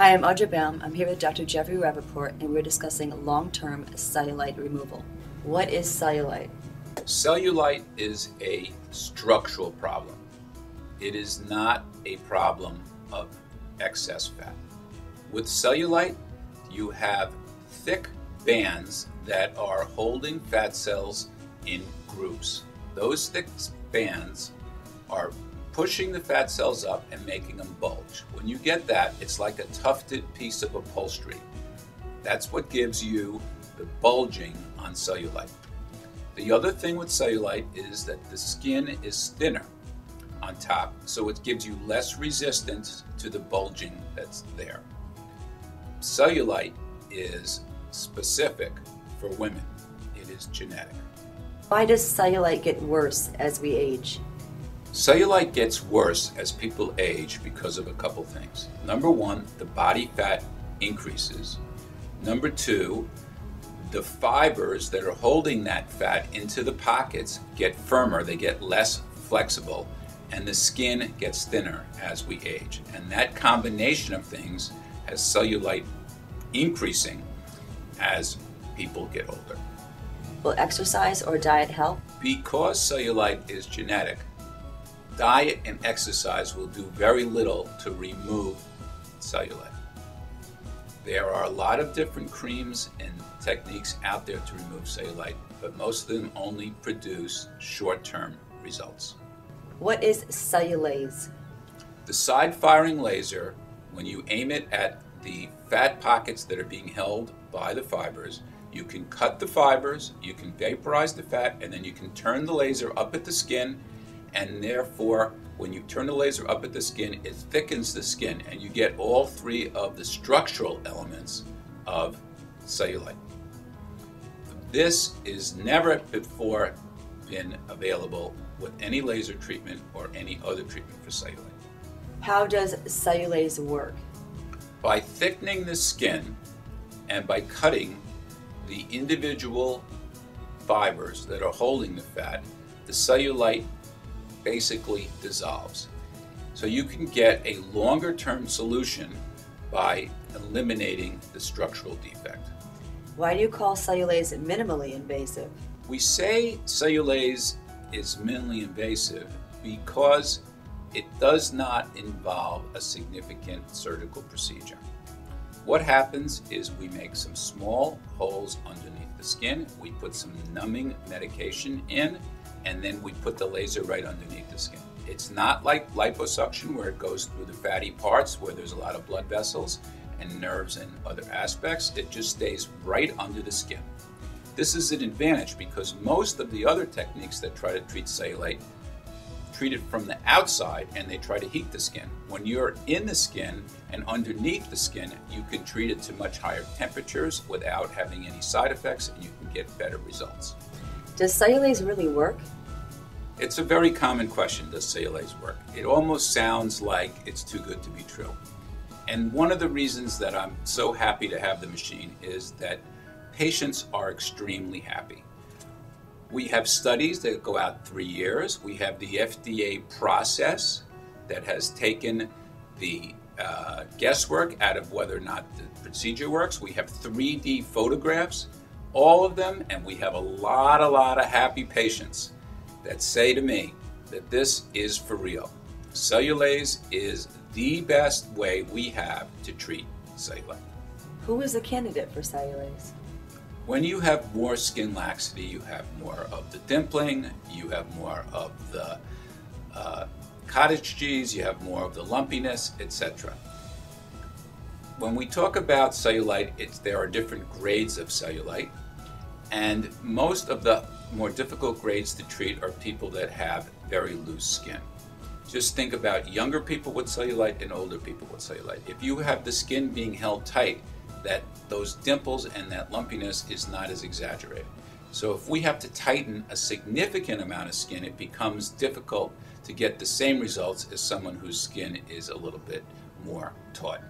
Hi, I'm Audra Baum. I'm here with Dr. Jeffrey Rapaport, and we're discussing long-term cellulite removal. What is cellulite? Cellulite is a structural problem. It is not a problem of excess fat. With cellulite, you have thick bands that are holding fat cells in groups. Those thick bands are pushing the fat cells up and making them bulge. When you get that, it's like a tufted piece of upholstery. That's what gives you the bulging on cellulite. The other thing with cellulite is that the skin is thinner on top, so it gives you less resistance to the bulging that's there. Cellulite is specific for women. It is genetic. Why does cellulite get worse as we age? Cellulite gets worse as people age because of a couple things. Number one, the body fat increases. Number two, the fibers that are holding that fat into the pockets get firmer, they get less flexible, and the skin gets thinner as we age. And that combination of things has cellulite increasing as people get older. Will exercise or diet help? Because cellulite is genetic, diet and exercise will do very little to remove cellulite. There are a lot of different creams and techniques out there to remove cellulite, but most of them only produce short-term results. What is Cellulaze? The side-firing laser, when you aim it at the fat pockets that are being held by the fibers, you can cut the fibers, you can vaporize the fat, and then you can turn the laser up at the skin, and therefore, when you turn the laser up at the skin, it thickens the skin, and you get all three of the structural elements of cellulite. This is never before been available with any laser treatment or any other treatment for cellulite. How does Cellulaze work? By thickening the skin and by cutting the individual fibers that are holding the fat, the cellulite basically dissolves. So you can get a longer-term solution by eliminating the structural defect. Why do you call Cellulaze minimally invasive? We say Cellulaze is minimally invasive because it does not involve a significant surgical procedure. What happens is we make some small holes underneath the skin, we put some numbing medication in, and then we put the laser right underneath the skin. It's not like liposuction where it goes through the fatty parts where there's a lot of blood vessels and nerves and other aspects. It just stays right under the skin. This is an advantage because most of the other techniques that try to treat cellulite treat it from the outside and they try to heat the skin. When you're in the skin and underneath the skin, you can treat it to much higher temperatures without having any side effects, and you can get better results. Does Cellulaze really work? It's a very common question, does Cellulaze work? It almost sounds like it's too good to be true. And one of the reasons that I'm so happy to have the machine is that patients are extremely happy. We have studies that go out 3 years. We have the FDA process that has taken the guesswork out of whether or not the procedure works. We have 3D photographs, all of them, and we have a lot of happy patients that say to me that this is for real. Cellulaze is the best way we have to treat cellulite. Who is a candidate for Cellulaze? When you have more skin laxity, you have more of the dimpling, you have more of the cottage cheese, you have more of the lumpiness, etc. When we talk about cellulite, there are different grades of cellulite, and most of the more difficult grades to treat are people that have very loose skin. Just think about younger people with cellulite and older people with cellulite. If you have the skin being held tight, those dimples and that lumpiness is not as exaggerated. So if we have to tighten a significant amount of skin, it becomes difficult to get the same results as someone whose skin is a little bit more taut.